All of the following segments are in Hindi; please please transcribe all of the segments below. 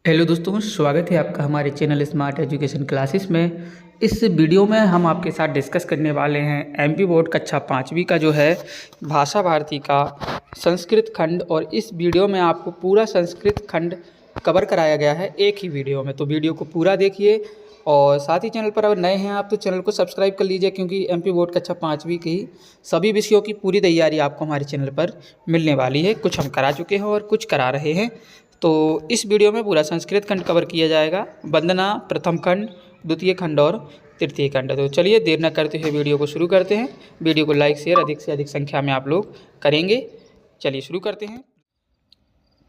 हेलो दोस्तों, स्वागत है आपका हमारे चैनल स्मार्ट एजुकेशन क्लासेस में। इस वीडियो में हम आपके साथ डिस्कस करने वाले हैं एमपी बोर्ड कक्षा 5वीं का जो है भाषा भारती का संस्कृत खंड। और इस वीडियो में आपको पूरा संस्कृत खंड कवर कराया गया है एक ही वीडियो में। तो वीडियो को पूरा देखिए और साथ ही चैनल पर अगर नए हैं आप तो चैनल को सब्सक्राइब कर लीजिए, क्योंकि एमपी बोर्ड कक्षा 5वीं की सभी विषयों की पूरी तैयारी आपको हमारे चैनल पर मिलने वाली है। कुछ हम करा चुके हैं और कुछ करा रहे हैं। तो इस वीडियो में पूरा संस्कृत खंड कवर किया जाएगा, वंदना प्रथम खंड, द्वितीय खंड और तृतीय खंड। तो चलिए देर न करते हुए वीडियो को शुरू करते हैं। वीडियो को लाइक शेयर अधिक से अधिक संख्या में आप लोग करेंगे। चलिए शुरू करते हैं।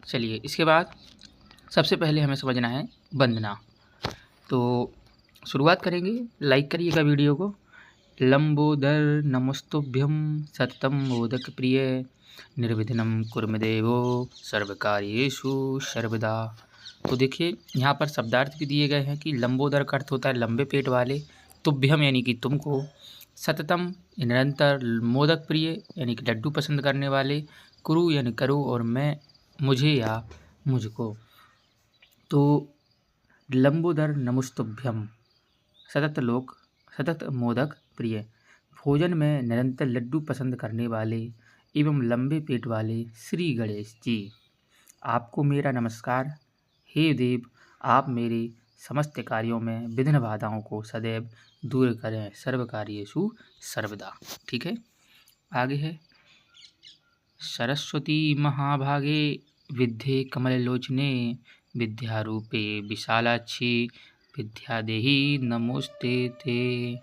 चलिए इसके बाद सबसे पहले हमें समझना है वंदना। तो शुरुआत करेंगे, लाइक करिएगा वीडियो को। लंबोदर नमस्तुभ्यं सततं मोदक प्रिय निर्विघ्नं कुर्म देवो सर्वकार्येषु सर्वदा। तो देखिए यहाँ पर शब्दार्थ भी दिए गए हैं कि लंबोदर का अर्थ होता है लंबे पेट वाले, तुभ्यम यानी कि तुमको, सततम निरंतर, मोदक प्रिय यानी कि लड्डू पसंद करने वाले, कुरु यानी करो, और मैं मुझे या मुझको। तो लंबोदर नमुस्तुभ्यम सतत मोदक प्रिय, भोजन में निरंतर लड्डू पसंद करने वाले एवं लंबे पेट वाले श्री गणेश जी, आपको मेरा नमस्कार। हे देव, आप मेरे समस्त कार्यों में विघ्न बाधाओं को सदैव दूर करें, सर्व कार्येषु सर्वदा। ठीक है, आगे है सरस्वती महाभागे विद्ये कमललोचने विद्यारूपे विशालाक्षी विद्यादेही नमोस्ते ते।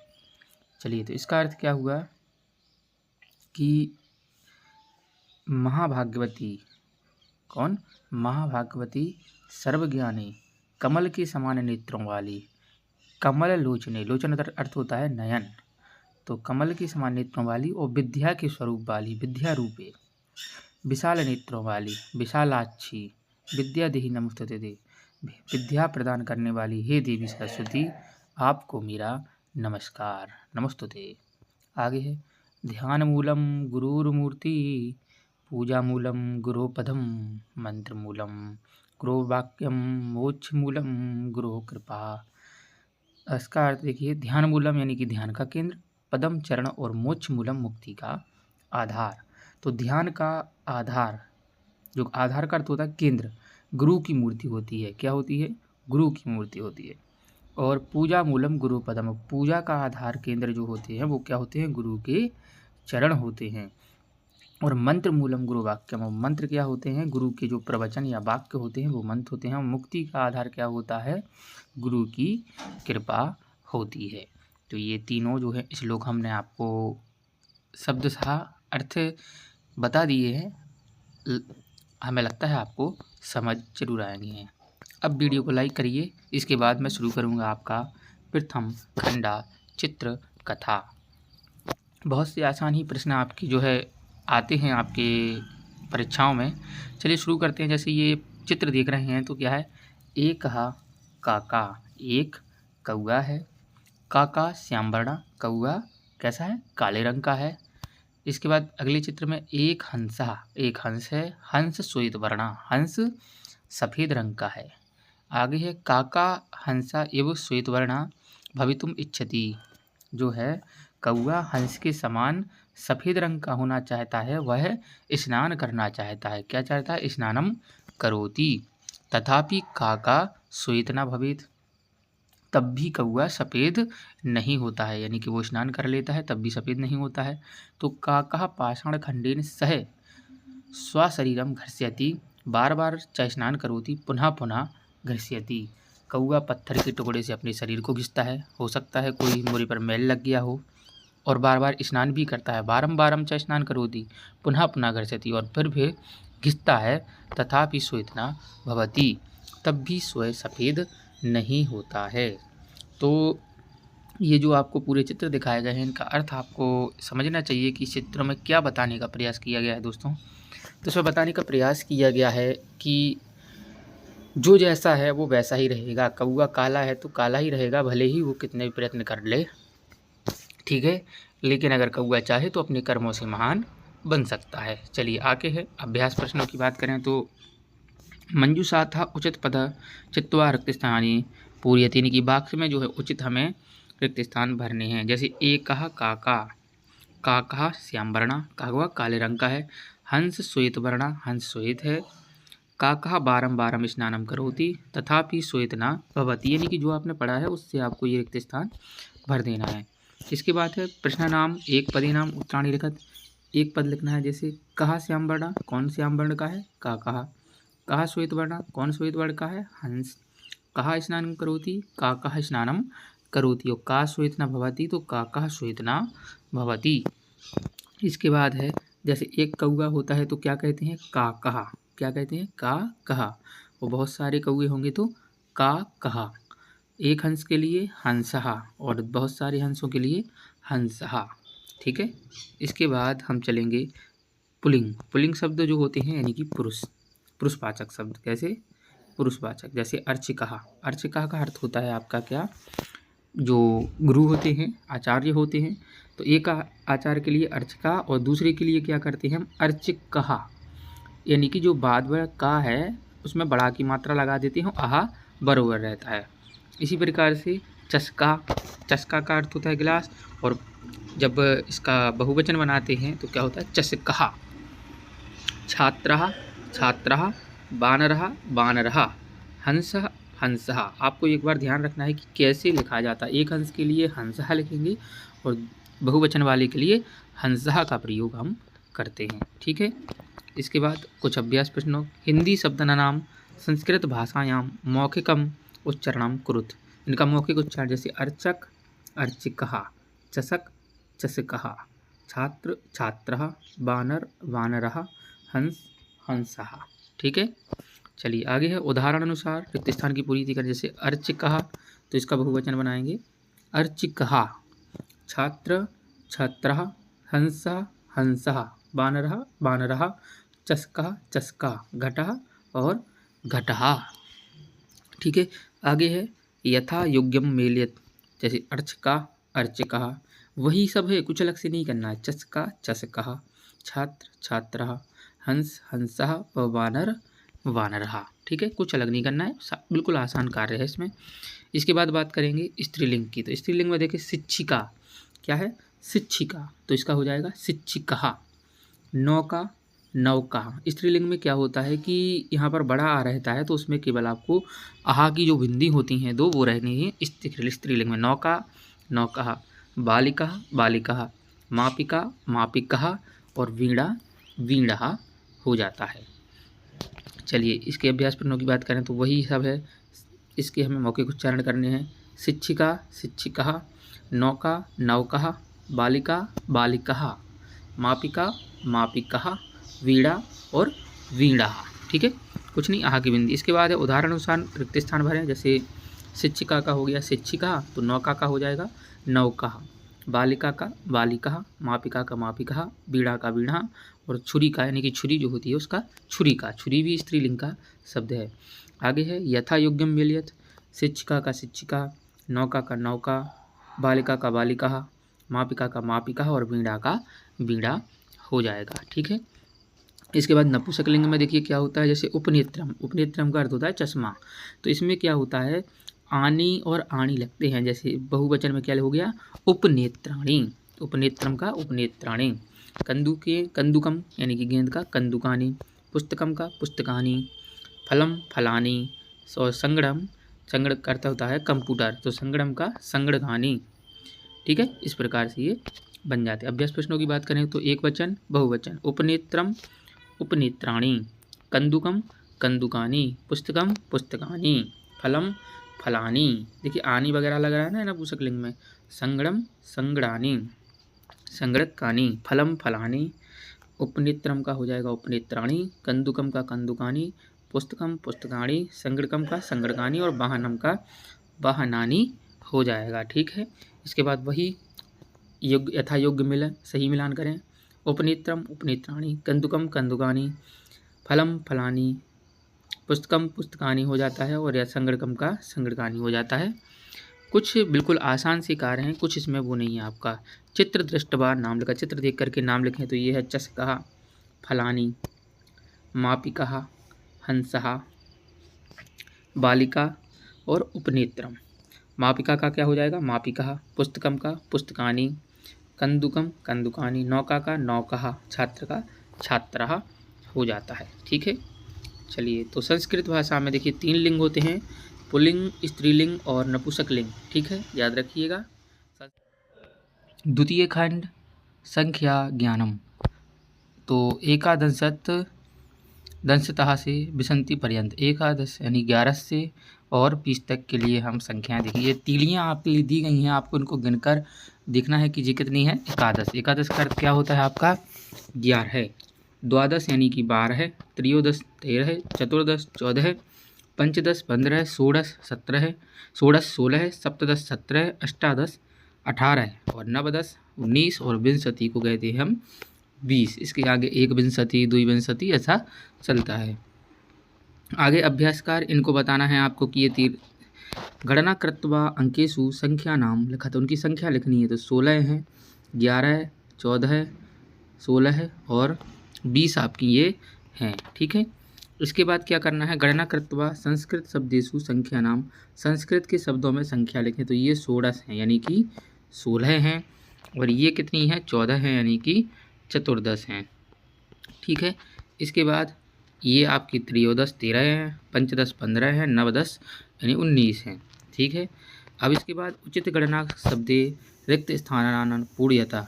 चलिए तो इसका अर्थ क्या हुआ कि महाभाग्यवती कौन? महाभाग्यवती सर्वज्ञानी, कमल के समान नेत्रों वाली, कमल लोचने, लोचन अर्थ होता है नयन, तो कमल के समान नेत्रों वाली और विद्या के स्वरूप वाली, विद्या रूपे, विशाल नेत्रों वाली, विशालाक्षी, विद्या देही नमस्तुते दे, विद्या प्रदान करने वाली हे देवी सरस्वती, आपको मेरा नमस्कार, नमस्तुते। आगे है ध्यान मूलम गुरुर्मूर्ति, पूजा मूलम गुरु पदम, मंत्र मूलम गुरु वाक्यम, मोक्ष मूलम गुरु कृपा। इसका अर्थ देखिए, ध्यान मूलम यानी कि ध्यान का केंद्र, पदम चरण, और मोक्ष मूलम मुक्ति का आधार। तो ध्यान का आधार, जो आधार का अर्थ होता है केंद्र, गुरु की मूर्ति होती है। क्या होती है? गुरु की मूर्ति होती है। और पूजा मूलम गुरु पदम, पूजा का आधार केंद्र जो होते हैं वो क्या होते हैं? गुरु के चरण होते हैं। और मंत्र मूलम गुरु वाक्यम, मंत्र क्या होते हैं? गुरु के जो प्रवचन या वाक्य होते हैं वो मंत्र होते हैं। मुक्ति का आधार क्या होता है? गुरु की कृपा होती है। तो ये तीनों जो है श्लोक हमने आपको शब्दशः अर्थ बता दिए हैं। हमें लगता है आपको समझ जरूर आएंगे। अब वीडियो को लाइक करिए। इसके बाद मैं शुरू करूँगा आपका प्रथम खंडा चित्र कथा। बहुत से आसान ही प्रश्न आपकी जो है आते हैं आपके परीक्षाओं में। चलिए शुरू करते हैं। जैसे ये चित्र देख रहे हैं तो क्या है? एक कहा काका, एक कौआ है। काका श्याम वर्णा, कौआ कैसा है? काले रंग का है। इसके बाद अगले चित्र में एक हंसा, एक हंस है, हंस श्वेत वर्णा, हंस सफ़ेद रंग का है। आगे है काका हंसा एवं श्वेत वर्णा भवितुम इच्छति, जो है कौआ हंस के समान सफ़ेद रंग का होना चाहता है, वह स्नान करना चाहता है। क्या चाहता है? स्नानम करोति, तथापि काका श्वेत न भवेत्, तब भी कौआ सफ़ेद नहीं होता है, यानी कि वो स्नान कर लेता है तब भी सफ़ेद नहीं होता है। तो काका पाषाण खंडेन सह स्वशरीरम घर्षयति, बार बार च स्नान करोति पुनः पुनः घर्षयति, कौआ पत्थर के टुकड़े से अपने शरीर को घिसता है। हो सकता है कोई मोरे पर मैल लग गया हो, और बार बार स्नान भी करता है। बारम च स्नान करोति पुनः पुनः घर्षयति, और फिर भी घिसता है। तथापि श्वेत न भवति, तब भी स्वयं सफ़ेद नहीं होता है। तो ये जो आपको पूरे चित्र दिखाए गए हैं इनका अर्थ आपको समझना चाहिए कि इस चित्र में क्या बताने का प्रयास किया गया है दोस्तों। तो इसमें बताने का प्रयास किया गया है कि जो जैसा है वो वैसा ही रहेगा। कौआ काला है तो काला ही रहेगा, भले ही वो कितने भी प्रयत्न कर ले, ठीक है। लेकिन अगर कौआ चाहे तो अपने कर्मों से महान बन सकता है। चलिए आगे है अभ्यास प्रश्नों की बात करें तो मंजूषा था उचित पद चित्वा रिक्त स्थानी पूर्यते, यानी कि वाक्य में जो है उचित हमें रिक्त स्थान भरने हैं। जैसे एक कहा काका, काका श्याम वर्णा, कागवा काले रंग का है। हंस श्वेत वर्णा, हंस श्वेत है। काका बारम बारम स्नानम करोति तथापि श्वेत न भवति, यानी कि जो आपने पढ़ा है उससे आपको ये रिक्त स्थान भर देना है। इसके बाद है प्रश्न नाम एक पदी नाम उत्तराणी लिखत, एक पद लिखना है। जैसे कहा श्याम वर्णा, कौन श्याम वर्ण का है, का कहा श्वेत वर्णा, कौन श्वेत वर्ण का है, हंस। कहा स्नानम करोति, का कहा स्नानम करोति, और का श्वेत न भवति तो का कहा श्वेत न भवति। इसके बाद है जैसे एक कौआ होता है तो क्या कहते हैं, का कहा, क्या कहते हैं, का कहा। और बहुत सारे कौए होंगे तो का कहा। एक हंस के लिए हंसहा, और बहुत सारे हंसों के लिए हंसहा। ठीक है। इसके बाद हम चलेंगे पुल्लिंग। पुल्लिंग शब्द जो होते हैं यानी कि पुरुष, पुरुषवाचक शब्द। कैसे, पुरुषवाचक। जैसे अर्चिकहा, अर्चिकहा का अर्थ होता है आपका क्या, जो गुरु होते हैं, आचार्य होते हैं। तो एक आचार्य के लिए अर्चिका और दूसरे के लिए क्या करते हैं हम, अर्चिकहा, यानी कि जो बाद में का है उसमें बड़ा की मात्रा लगा देते हैं, आहा बरोबर रहता है। इसी प्रकार से चस्का, चस्का का अर्थ होता है गिलास, और जब इसका बहुवचन बनाते हैं तो क्या होता है, चस्कहा। छात्रः, छात्रः। बानरः, बानरः। हंसः, हंसः। आपको एक बार ध्यान रखना है कि कैसे लिखा जाता है। एक हंस के लिए हंसः लिखेंगे और बहुवचन वाले के लिए हंसः का प्रयोग हम करते हैं। ठीक है। इसके बाद कुछ अभ्यास प्रश्नों। हिंदी शब्दानां संस्कृत भाषायां मौखिकम उच्चारणं कुरुत। इनका मौखिक उच्चारण जैसे अर्चक, अर्चिकः, चषक, चषकः, छात्र, छात्रः, बानर, बानरः, हंस, हंसः। ठीक है। चलिए आगे है उदाहरण अनुसार रिक्त स्थान की पूरी करें। जैसे अर्चिकः तो इसका बहुवचन बनाएंगे अर्चिकः, छात्र, छात्रः, हंसः, हंसः, बानरः, बानरः, चस्का, चस्का, घटः और घटः। ठीक है। आगे है यथा योग्यम मेलियत। जैसे अर्चका, अर्चिकः, वही सब है, कुछ अलग से नहीं करना है। चस्का, चस्कः, छात्र, छात्रः, हंस, हंसः व बानर, वानरः। ठीक है, कुछ अलग नहीं करना है, बिल्कुल आसान कार्य है इसमें। इसके बाद बात करेंगे स्त्रीलिंग की। तो स्त्रीलिंग में देखिए शिक्षिका, क्या है, शिक्षिका, तो इसका हो जाएगा शिक्षिकः। नौका, नौका। स्त्रीलिंग में क्या होता है कि यहाँ पर बड़ा आ रहता है तो उसमें केवल आपको आहा की जो बिंदी होती हैं दो वो रहनी है स्त्रीलिंग में। नौका, नौका। बालिका, बालिका। मापिका, मापिका और वीणा, वीणा हो जाता है। चलिए इसके अभ्यास प्रश्नों की बात करें तो वही सब है, इसके हमें मौखिक उच्चारण करने हैं। शिक्षिका, शिक्षिका। नौका, नौका। बालिका, बालिका। मापिका, मापिका। वीणा और वीणा। ठीक है, कुछ नहीं, आहा की बिंदी। इसके बाद है उदाहरण अनुसार रिक्त स्थान भरें। जैसे शिक्षिका का हो गया शिक्षिका, तो नौका का हो जाएगा नौका। बालिका का बालिका, मापिका का मापिका, वीणा का वीणा और छुरी का यानी कि छुरी जो होती है उसका छुरी का। छुरी भी स्त्रीलिंग का शब्द है। आगे है यथा योग्यम मेलियत। शिक्षिका का शिक्षिका, नौका का नौका, बालिका का बालिका, मापिका का मापिका और वीणा का वीणा हो जाएगा। ठीक है। इसके बाद नपुंसकलिंग में देखिए क्या होता है। जैसे उपनेत्रम, उपनेत्रम का अर्थ होता है चश्मा। तो इसमें क्या होता है, आनी और आणी लगते हैं। जैसे बहुवचन में क्या हो गया, उपनेत्राणी। उपनेत्रम का उपनेत्राणी। कंदुके, कंदुकम यानी कि गेंद का कंदुकानी। पुस्तकम का पुस्तकानी। फलम, फलानी। और संगड़म, संगड़ का अर्थ होता है कंप्यूटर, तो संगड़म का संगड़कानी। ठीक है, इस प्रकार से ये बन जाते हैं। अभ्यास प्रश्नों की बात करें तो एक वचन, बहुवचन। उपनेत्रम, उपनेत्राणी। कंदुकम, कंदुकानी। पुस्तकम, पुस्तकानी। फलम, फलानी। देखिए आनी वगैरह लग रहा है ना नपुंसकलिंग में। संगड़म, संगड़ानी। संगड़कानी। फलम, फलानी। उपनेत्रम का हो जाएगा उपनेत्राणी। कंदुकम का कंदुकानी। पुस्तकम, पुस्तकानी। संगड़कम का संगड़कानी और वाहनम का वाहनानी हो जाएगा। ठीक है। इसके बाद वही योग्य, यथा योग्य मिलन, सही मिलान करें। उपनेत्रम, उपनेत्राणी। कंदुकम, कंदुकानी। फलम, फलानी। पुस्तकम, पुस्तकानी हो जाता है और या संगड़कम का संगड़कानी हो जाता है। कुछ बिल्कुल आसान से कार्य हैं, कुछ इसमें वो नहीं है आपका। चित्र दृष्टवा नाम लिखा, चित्र देख करके नाम लिखें तो ये है चस्का, फलानी, मापिका, हंसहा, बालिका और उपनेत्रम। मापिका का क्या हो जाएगा? मापिका। पुस्तकम का पुस्तकानि। कंदुकम कंदुकानि। नौका का नौका। छात्र का छात्रः हो जाता है। ठीक है, चलिए। तो संस्कृत भाषा में देखिए 3 लिंग होते हैं, पुल्लिंग, स्त्रीलिंग और नपुंसक लिंग। ठीक है, याद रखिएगा। द्वितीय खंड संख्या ज्ञानम। तो एकादशत दंशतः से विसंति पर्यंत, एकादश यानी 11 से और 20 तक के लिए हम संख्याएं देखिए। ये तीलियाँ आपके लिए दी गई हैं, आपको इनको गिनकर देखना है कि ये कितनी है। एकादश, एकादश का अर्थ क्या होता है आपका? 11 है। द्वादश यानी कि 12 है। त्रयोदश 13 है। चतुर्दश 14 है। पंचदश 15 है। षोडश 17 है। षोडश 16 है। सप्तदश 17 है। अष्टादश 18 है। और नवदश 19 और विंशति को कहते हैं हम 20। इसके आगे एक विंशति, द्विविंशति ऐसा चलता है। आगे अभ्यासकार इनको बताना है आपको कि ये तीर गणना कृत्वा अंकेशु संख्या नाम लिखा, तो उनकी संख्या लिखनी है। तो 16 है, 11 है, 14 है, 16 है और 20 आपकी ये हैं। ठीक है, इसके बाद क्या करना है? गणना कृत्वा संस्कृत शब्देशु संख्या नाम, संस्कृत के शब्दों में संख्या लिखें। तो ये 16 हैं यानी कि 16 हैं, और ये कितनी है? 14 हैं यानी कि चतुर्दश हैं। ठीक है, इसके बाद ये आपकी त्रयोदश 13 है, पंचदश 15 है, नवदश यानी 19 हैं। ठीक है, अब इसके बाद उचित गणना शब्दे रिक्त स्थानान पूर्यता,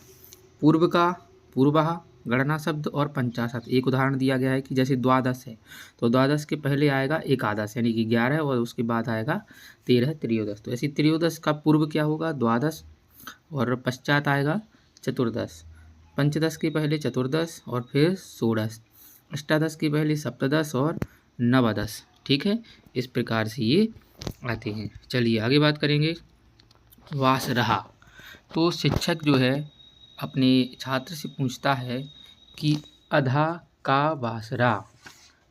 पूर्व का पूर्वः गणना शब्द और 50। एक उदाहरण दिया गया है कि जैसे द्वादश है, तो द्वादश के पहले आएगा एकादश यानी कि 11 और उसके बाद आएगा 13 त्रयोदश। तो ऐसे त्रयोदश का पूर्व क्या होगा? द्वादश, और पश्चात आएगा चतुर्दश। पंचदश के पहले चतुर्दश और फिर षोडश। अष्टादश के पहले सप्तदश और नवदश। ठीक है, इस प्रकार से ये आते हैं। चलिए आगे बात करेंगे। वास रहा, तो शिक्षक जो है अपने छात्र से पूछता है कि अधा का वासरा,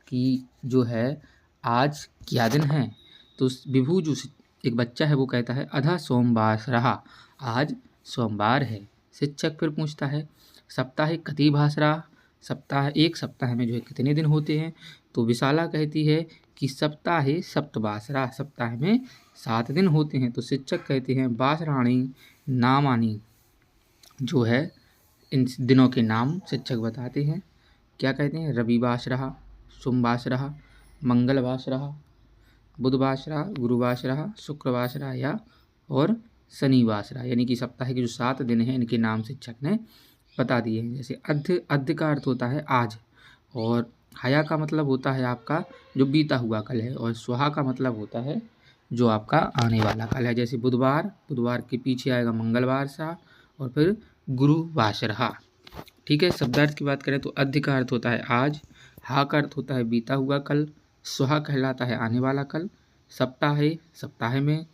कि जो है आज क्या दिन है? तो विभू जो एक बच्चा है वो कहता है अधा सोमवार रहा, आज सोमवार है। शिक्षक फिर पूछता है सप्ताह कति भासरा, सप्ताह एक सप्ताह में जो है कितने दिन होते हैं? तो विशाला कहती है कि सप्ताहे सप्तवासरा, सप्ताह में 7 दिन होते हैं। तो शिक्षक कहते हैं वासराणी नामानी, जो है इन दिनों के नाम शिक्षक बताते हैं। क्या कहते हैं? रविवास रहा, सोमवास रहा, मंगलवास रहा, बुधवास रहा, गुरुवास रहा, शुक्रवास रहा या और शनिवास रहा, यानी कि सप्ताह के जो 7 दिन हैं इनके नाम शिक्षक ने बता दिए हैं। जैसे अद्य का अर्थ होता है आज, और हया का मतलब होता है आपका जो बीता हुआ कल है, और सुहा का मतलब होता है जो आपका आने वाला कल है। जैसे बुधवार, बुधवार के पीछे आएगा मंगलवार सा और फिर गुरुवास रहा। ठीक है, शब्दार्थ की बात करें तो अद्य का अर्थ होता है आज, हा का अर्थ होता है बीता हुआ कल, सुहा कहलाता है आने वाला कल, सप्ताह सप्ताह में,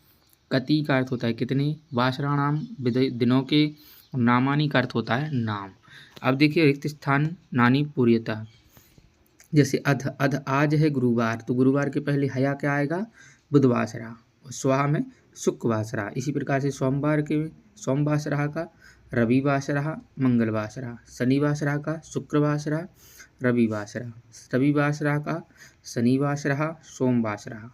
कति का अर्थ होता है कितने, वासराणाम दिनों के, नामानी का अर्थ होता है नाम। अब देखिए रिक्त स्थान नानी पूर्यता, जैसे अध अध आज है गुरुवार, तो गुरुवार के पहले हया क्या आएगा? बुधवासरा, और स्वाहा में शुक्रवासरा। इसी प्रकार से सोमवार के सोमवासरा का रविवासरा, मंगलवासरा, शनिवासरा का शुक्रवासरा, रविवासरा, रविवासरा का शनिवासरा, सोमवासरा,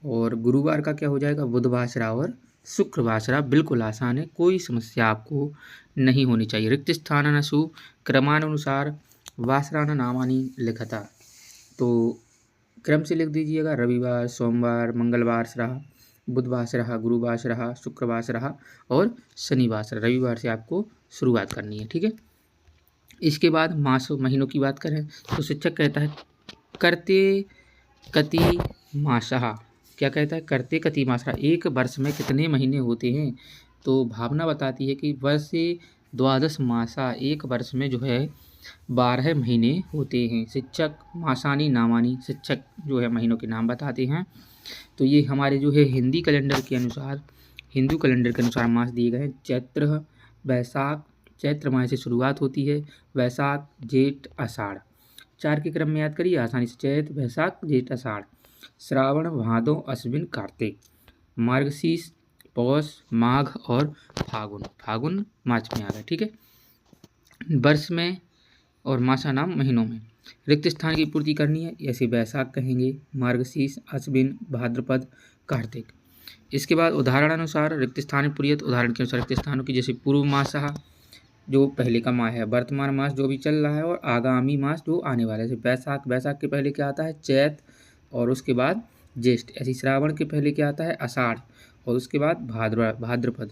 और गुरुवार का क्या हो जाएगा? बुधवासरा और शुक्रवासरा। बिल्कुल आसान है, कोई समस्या आपको नहीं होनी चाहिए। रिक्त स्थानासु क्रमानुसार वासराना नामानी लिखता, तो क्रम से लिख दीजिएगा। रविवार, सोमवार, मंगलवार रहा, बुधवार रहा, गुरुवार रहा, शुक्रवार रहा और शनिवार। रविवार से आपको शुरुआत करनी है। ठीक है, इसके बाद मास महीनों की बात करें तो शिक्षक कहता है करते कति मासः, क्या कहता है? करते कति मासः, एक वर्ष में कितने महीने होते हैं? तो भावना बताती है कि वर्ष से द्वादश मासा, एक वर्ष में जो है 12 महीने होते हैं। शिक्षक मासानी नामानी, शिक्षक जो है महीनों के नाम बताते हैं। तो ये हमारे जो है हिंदी कैलेंडर के अनुसार, हिंदू कैलेंडर के अनुसार मास दिए गए हैं। चैत्र, वैशाख, चैत्र माह से शुरुआत होती है, वैशाख, जेठ, आषाढ़। 4 के क्रम में याद करिए आसानी से, चैत, वैशाख, जेठ, आषाढ़, श्रावण, भादो, अश्विन, कार्तिक, मार्गशीर्ष, पौष, माघ और फागुन। फागुन मार्च में आ गया। ठीक है, वर्ष में और मासा नाम महीनों में। रिक्त स्थान की पूर्ति करनी है, ऐसे वैशाख कहेंगे, मार्गशीर्ष, आश्विन, भाद्रपद, कार्तिक। इसके बाद उदाहरणानुसार रिक्त स्थान पूर्यत, उदाहरण के अनुसार रिक्त स्थानों की, जैसे पूर्व मासः जो पहले का माह है, वर्तमान मास जो भी चल रहा है, और आगामी मास जो आने वाला है, जैसे वैशाख, वैशाख के पहले क्या आता है चैत, और उसके बाद ज्येष्ठ। ऐसे श्रावण के पहले क्या आता है आषाढ़, और उसके बाद भाद्रपद।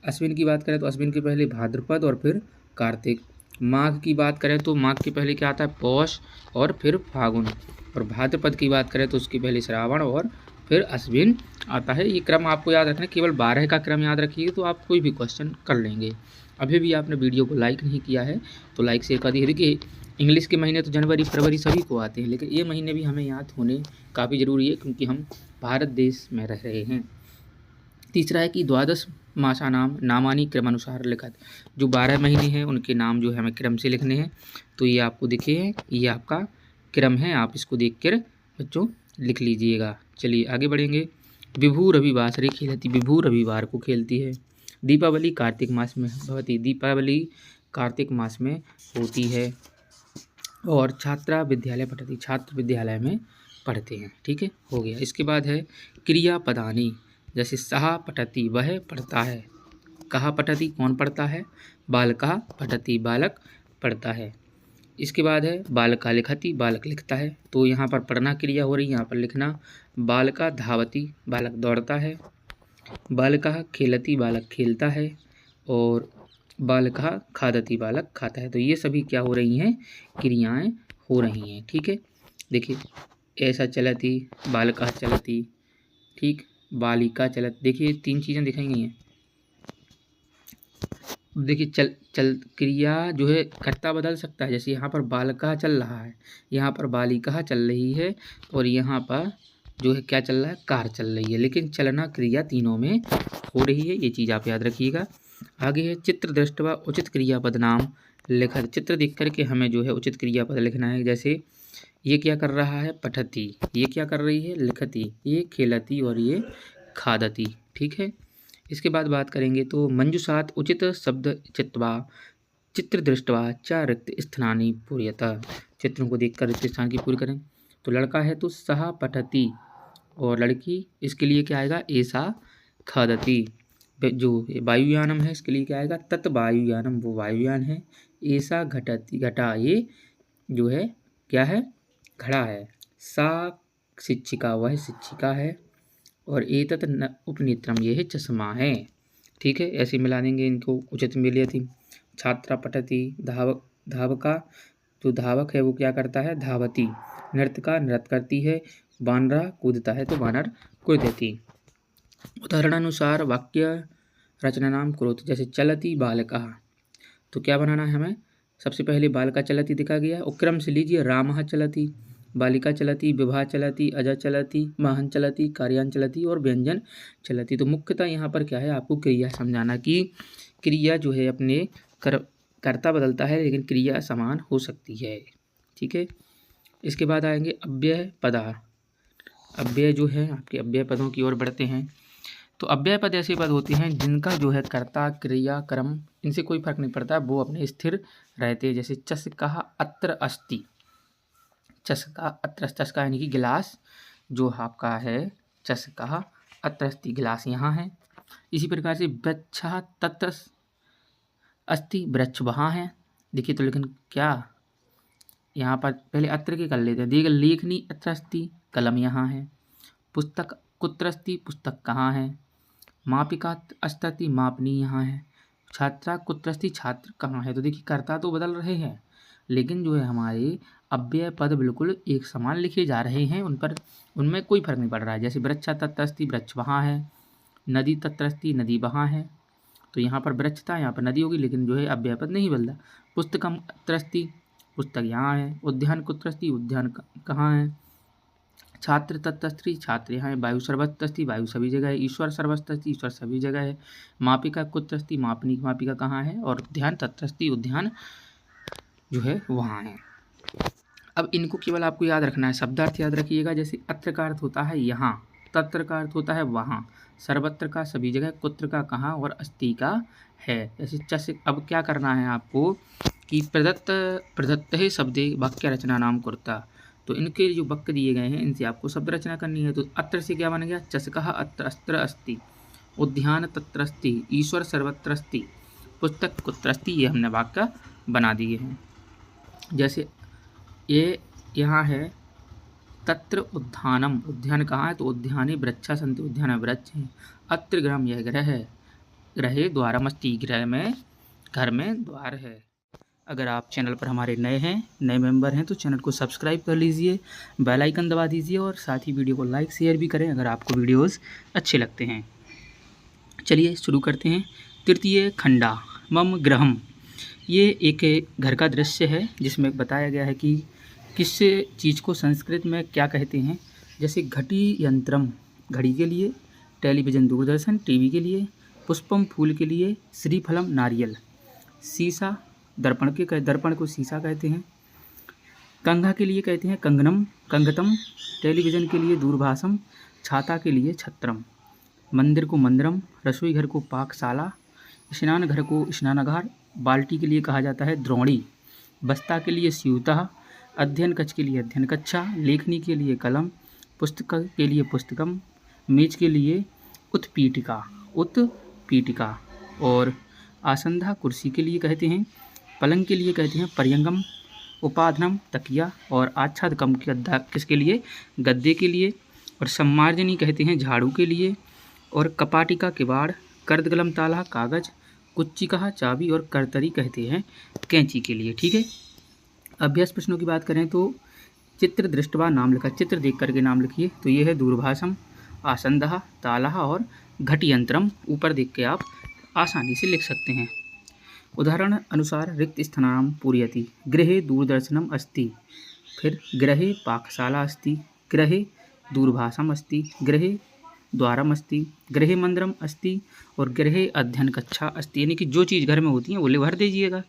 अश्विन की बात करें तो अश्विन के पहले भाद्रपद और फिर कार्तिक। माघ की बात करें तो माघ के पहले क्या आता है पौष और फिर फागुन। और भाद्रपद की बात करें तो उसके पहले श्रावण और फिर अश्विन आता है। ये क्रम आपको याद रखना है, केवल 12 का क्रम याद रखिए तो आप कोई भी क्वेश्चन कर लेंगे। अभी भी आपने वीडियो को लाइक नहीं किया है तो लाइक शेयर कर दिए। देखिए इंग्लिश के महीने तो जनवरी फरवरी सभी को आते हैं, लेकिन ये महीने भी हमें याद होने काफ़ी ज़रूरी है क्योंकि हम भारत देश में रह रहे हैं। तीसरा है कि द्वादश मासा नाम नामानी क्रमानुसार लिखत। जो 12 महीने हैं उनके नाम जो है हमें क्रम से लिखने हैं। तो ये आपको दिखे हैं, ये आपका क्रम है, आप इसको देख कर बच्चों लिख लीजिएगा। चलिए आगे बढ़ेंगे। विभू रविवासरी खेलती, विभू रविवार को खेलती है। दीपावली कार्तिक मास में भवती, दीपावली कार्तिक मास में होती है। और छात्रा विद्यालय पढ़ती, छात्र विद्यालय में पढ़ते हैं। ठीक है, हो गया। इसके बाद है क्रिया पदानी, जैसे सहा पठती वह पढ़ता है, कहा पठती कौन पढ़ता है, बालका पठती बालक पढ़ता है। इसके बाद है बालका लिखती बालक लिखता है। तो यहाँ पर पढ़ना क्रिया हो रही है, यहाँ पर लिखना। बालका धावती बालक दौड़ता है, बालका खेलती बालक खेलता है, और बालका खादती बालक खाता है। तो ये सभी क्या हो रही हैं क्रियाएं हो रही हैं। ठीक है, देखिए ऐसा चलती, बालका चलती, ठीक, बालिका चलत। देखिए 3 चीज़ें दिखाई गई हैं। देखिए चल क्रिया जो है कर्ता बदल सकता है, जैसे यहाँ पर बालका चल रहा है, यहाँ पर बालिका चल रही है, और यहाँ पर जो है क्या चल रहा है कार चल रही है, लेकिन चलना क्रिया तीनों में हो रही है। ये चीज़ आप याद रखिएगा। आगे है चित्र दृष्टवा उचित क्रियापद नाम लिखत। चित्र देख करके हमें जो है उचित क्रियापद लिखना है। जैसे ये क्या कर रहा है पठती, ये क्या कर रही है लिखती, ये खेलती और ये खादती। ठीक है, इसके बाद बात करेंगे तो मंजुषात उचित शब्द चित्वा चित्र दृष्टवा च रिक्त स्थानी पूर्यता। चित्रों को देखकर रिक्त स्थान की पूरी करें। तो लड़का है तो सहा पठती, और लड़की इसके लिए क्या आएगा ऐसा खादती। जो वायुयानम है इसके लिए क्या आएगा तत् वायुयानम, वो वायुयान है। ऐसा घटती घटा, ये जो है क्या है घड़ा है। सा शिक्षिका, वह शिक्षिका है। और एतत् उपनेत्रम, ये है चश्मा है। ठीक है, ऐसे मिला देंगे इनको। उचित मिलिए थी। छात्रा पठती, धावक धावका, जो धावक है वो क्या करता है धावती। नृत्यका नृत्य करती है। बानरा कूदता है तो बानर कूदती। उदाहरणानुसार वाक्य रचना नाम कुरुत, जैसे चलती बालका, तो क्या बनाना है हमें, सबसे पहले बालका चलती दिखा गया, और क्रम से लीजिए रामः चलती, बालिका चलती, विवाह चलती, अजा चलती, वाहन चलती, कार्यान चलती और व्यंजन चलती। तो मुख्यतः यहाँ पर क्या है आपको क्रिया समझाना कि क्रिया जो है अपने कर्ता बदलता है लेकिन क्रिया समान हो सकती है। ठीक है, इसके बाद आएंगे अव्यय पदा। अव्यय जो है आपके अव्यय पदों की ओर बढ़ते हैं। तो अव्यय पद ऐसे पद होते हैं जिनका जो है कर्ता क्रिया क्रम इनसे कोई फर्क नहीं पड़ता, वो अपने स्थिर रहते हैं। जैसे चस्का अत्र अस्ति, चस्का अत्र, चस्का यानी कि गिलास जो आपका है, चस्का अत्र अस्ति गिलास यहाँ है। इसी प्रकार से वृक्षा तत्र अस्ति, वृक्ष वहाँ है। देखिए तो लेकिन क्या यहाँ पर पहले अत्र के कर लेते हैं। देखिए लेखनी अत्र अस्ति, कलम यहाँ है। पुस्तक कुत्र अस्ति, पुस्तक कहाँ है। मापिका अस्ति, मापनी यहाँ है। छात्रा कुत्र अस्ति, छात्र कहाँ है। तो देखिए कर्ता तो बदल रहे हैं लेकिन जो है हमारे अव्यय पद बिल्कुल एक समान लिखे जा रहे हैं, उन पर उनमें कोई फर्क नहीं पड़ रहा है। जैसे वृक्षा तत्र अस्ति, वृक्ष वहाँ है। नदी तत्र अस्ति, नदी वहाँ है। तो यहाँ पर वृक्ष था, यहाँ पर नदी होगी, लेकिन जो है अव्यय पद नहीं बदला। पुस्तकम अत्र अस्ति, पुस्तक यहाँ है। उद्यान कुत्र अस्ति, उद्यान कहाँ है। छात्र तत्स्त्री, छात्र यहाँ है। वायु सर्वस्ति, वायु सभी जगह है। ईश्वर सर्वस्ति, ईश्वर सभी जगह है। मापिका कुत्रस्ति, मापनी मापिका कहाँ है। और उद्यान तत्स्ति, उद्यान जो है वहाँ है। अब इनको केवल आपको याद रखना है, शब्दार्थ याद रखिएगा। जैसे अत्र का अर्थ होता है यहाँ, तत्र का अर्थ होता है वहाँ, सर्वत्र का सभी जगह, कुत्र का कहाँ और अस्ति का है। जैसे चस, अब क्या करना है आपको, कि प्रदत्त है शब्दे वाक्य रचना नाम कुर्ता। तो इनके जो वाक्य दिए गए हैं इनसे आपको शब्द रचना करनी है। तो अत्र से क्या बन गया, चषकः अत्र अस्त्र अस्ति, उद्यान तत्र अस्ति, ईश्वर सर्वत्र अस्ति, पुस्तक कुत्र अस्ति। ये हमने वाक्य बना दिए हैं। जैसे ये यहाँ है तत्र उद्यानम, उद्यान कहाँ है, तो उद्याने वृक्षा सन्ति, उद्यान वृक्ष हैं। अत्र गृहम, यह ग्रह है, ग्रहे द्वारमस्ति, गृह में घर में द्वार है। अगर आप चैनल पर हमारे नए हैं, नए मेंबर हैं, तो चैनल को सब्सक्राइब कर लीजिए, बेल आइकन दबा दीजिए और साथ ही वीडियो को लाइक शेयर भी करें अगर आपको वीडियोस अच्छे लगते हैं। चलिए शुरू करते हैं। तृतीय खंडा मम गृहम, ये एक घर का दृश्य है जिसमें बताया गया है कि किस चीज़ को संस्कृत में क्या कहते हैं। जैसे घटी यंत्रम, घड़ी के लिए, टेलीविज़न दूरदर्शन टीवी के लिए, पुष्पम फूल के लिए, श्रीफलम नारियल, शीशा दर्पण को शीशा कहते हैं, कंघा के लिए कहते हैं कंगनम कंगतम, टेलीविज़न के लिए दूरभाषम, छाता के लिए छत्रम, मंदिर को मंदिरम, रसोई घर को पाकशाला, स्नान घर को स्नानागार, बाल्टी के लिए कहा जाता है द्रोणी, बस्ता के लिए स्यूतः, अध्ययन कक्ष के लिए अध्ययन कक्षा, लेखनी के लिए कलम, पुस्तक के लिए पुस्तकम, मेज के लिए उत्पीठिका और आसंधा कुर्सी के लिए कहते हैं, पलंग के लिए कहते हैं पर्यंगम, उपाधनम तकिया और आच्छादकम गद्दा किसके लिए, गद्दे के लिए, और सम्मार्जनी कहते हैं झाड़ू के लिए, और कपाटिका किवाड़, कर्दगलम ताला कागज, कुच्चिका चाबी और करतरी कहते हैं कैंची के लिए। ठीक है, अभ्यास प्रश्नों की बात करें तो चित्र दृष्टवा नाम लिखा, चित्र देख करके नाम लिखिए। तो ये है दूरभाषम, आसंदः, तालः और घटियंत्रम। ऊपर देख के आप आसानी से लिख सकते हैं। उदाहरण अनुसार रिक्त स्थानानां पूरयति, गृहे दूरदर्शनम अस्ति, फिर गृहे पाकशाला अस्ति, गृहे दूरभाषम अस्ति, गृहे द्वारम अस्ति, गृहे मंदिरम अस्ति और गृहे अध्ययन कक्षा अस्ति। यानी कि जो चीज़ घर में होती है वो भर दीजिएगा।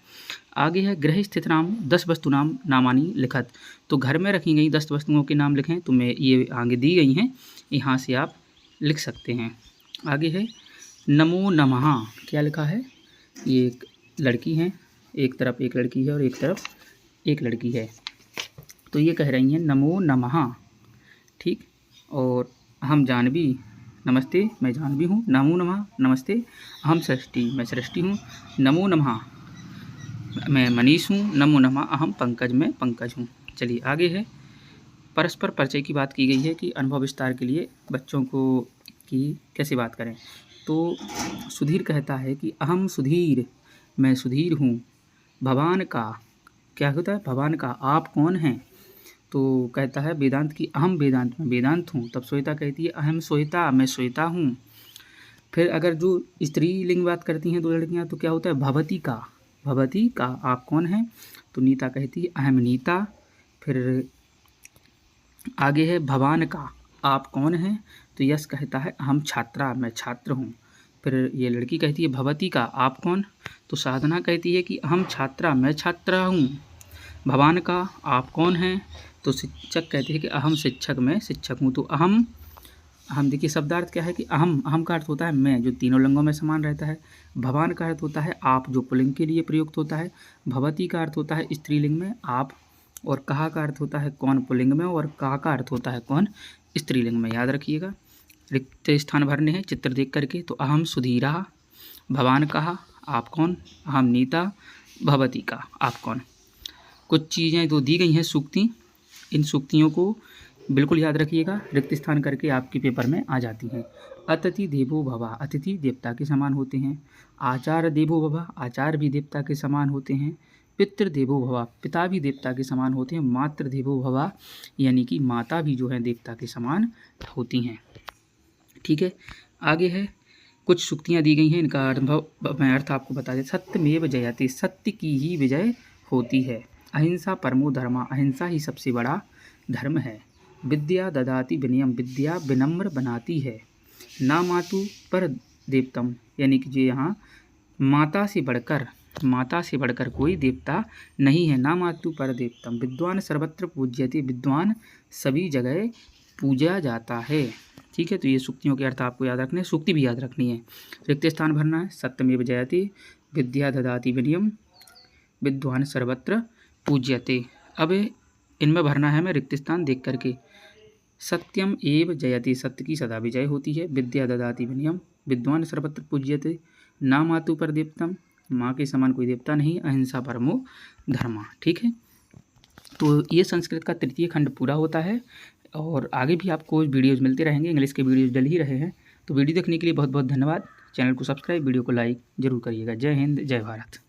आगे है गृह स्थित नाम 10 वस्तुनाम नामानी लिखत। तो घर में रखी गई 10 वस्तुओं के नाम लिखें। तो मैं ये आगे दी गई हैं, यहाँ से आप लिख सकते हैं। आगे है नमो नमः, क्या लिखा है, ये एक लड़की है, एक तरफ एक लड़की है और एक तरफ एक लड़की है। तो ये कह रही हैं नमो नमः, ठीक। और हम जानवी, नमस्ते मैं जानवी हूँ, नमो नमः नमस्ते, अहम सृष्टि मैं सृष्टि हूँ, नमो नमः मैं मनीष हूँ, नमो नमः अहम पंकज मैं पंकज हूँ। चलिए आगे है परस्पर परिचय की बात की गई है कि अनुभव विस्तार के लिए बच्चों को कि कैसे बात करें। तो सुधीर कहता है कि अहम सुधीर मैं सुधीर हूँ, भवान का क्या होता है, भवान का आप कौन हैं। तो कहता है वेदांत की अहम वेदांत मैं वेदांत हूँ। तब श्वेता कहती है अहम श्वेता मैं श्वेता हूँ। फिर अगर जो स्त्रीलिंग बात करती हैं दो लड़कियाँ तो क्या होता है भवती का आप कौन हैं। तो नीता कहती है अहम नीता। फिर आगे है भवान का आप कौन हैं। तो यश कहता है अहम छात्रा मैं छात्र हूँ। फिर ये लड़की कहती है भवती का आप कौन। तो साधना कहती है कि अहम छात्रा मैं छात्रा हूँ। भवान का आप कौन हैं। तो शिक्षक कहते हैं कि अहम शिक्षक मैं शिक्षक हूँ। तो अहम देखिए शब्दार्थ क्या है कि अहम का अर्थ होता है मैं, जो तीनों लिंगों में समान रहता है। भवान का अर्थ होता है आप, जो पुल्लिंग के लिए प्रयुक्त होता है। भवती का अर्थ होता है स्त्रीलिंग में आप, और कहा का अर्थ होता है कौन पुल्लिंग में, और कहा का अर्थ होता है कौन स्त्रीलिंग में। याद रखिएगा। रिक्त स्थान भरने हैं चित्र देख करके। तो अहम सुधीरा, भवान कहा आप कौन, अहम नीता, भवती का आप कौन। कुछ चीज़ें तो दी गई हैं सूक्ति, इन सूक्तियों को बिल्कुल याद रखिएगा, रिक्त स्थान करके आपके पेपर में आ जाती हैं। अतिथि देवो भव, अतिथि देवता के समान होते हैं। आचार्य देवो भव, आचार्य भी देवता के समान होते हैं। पितृ देवो भव, पिता भी देवता के समान होते हैं। मातृ देवो भव, यानी कि माता भी जो है देवता के समान होती हैं। ठीक है, आगे है कुछ सूक्तियाँ दी गई हैं, इनका अनुभव मैं अर्थ आपको बता दें। सत्यमेव जयते, सत्य की ही विजय होती है। अहिंसा परमो धर्म, अहिंसा ही सबसे बड़ा धर्म है। विद्या ददाति विनयम, विद्या विनम्र बनाती है। ना मातु पर देवतम, यानी कि जो यहाँ माता से बढ़कर कोई देवता नहीं है। ना मातु पर देवतम। विद्वान सर्वत्र पूज्यते, विद्वान सभी जगह पूजा जाता है। ठीक है, तो ये सूक्तियों के अर्थ आपको याद रखने हैं, सूक्ति भी याद रखनी है। रिक्त स्थान भरना है। सत्यमेव जयते, विद्या ददाति विनयम, विद्वान सर्वत्र पूज्यते। अब इनमें भरना है हमें रिक्त स्थान देख करके। सत्यम एव जयति, सत्य की सदा विजय होती है। विद्या ददाति विनयम, विद्वान सर्वत्र पूज्यते। ना मातु पर देवतम, माँ के समान कोई देवता नहीं। अहिंसा परमो धर्मा। ठीक है, तो ये संस्कृत का तृतीय खंड पूरा होता है और आगे भी आपको वीडियोज़ मिलते रहेंगे, इंग्लिश के वीडियोज़ डल ही रहे हैं। तो वीडियो देखने के लिए बहुत बहुत धन्यवाद। चैनल को सब्सक्राइब, वीडियो को लाइक जरूर करिएगा। जय हिंद, जय भारत।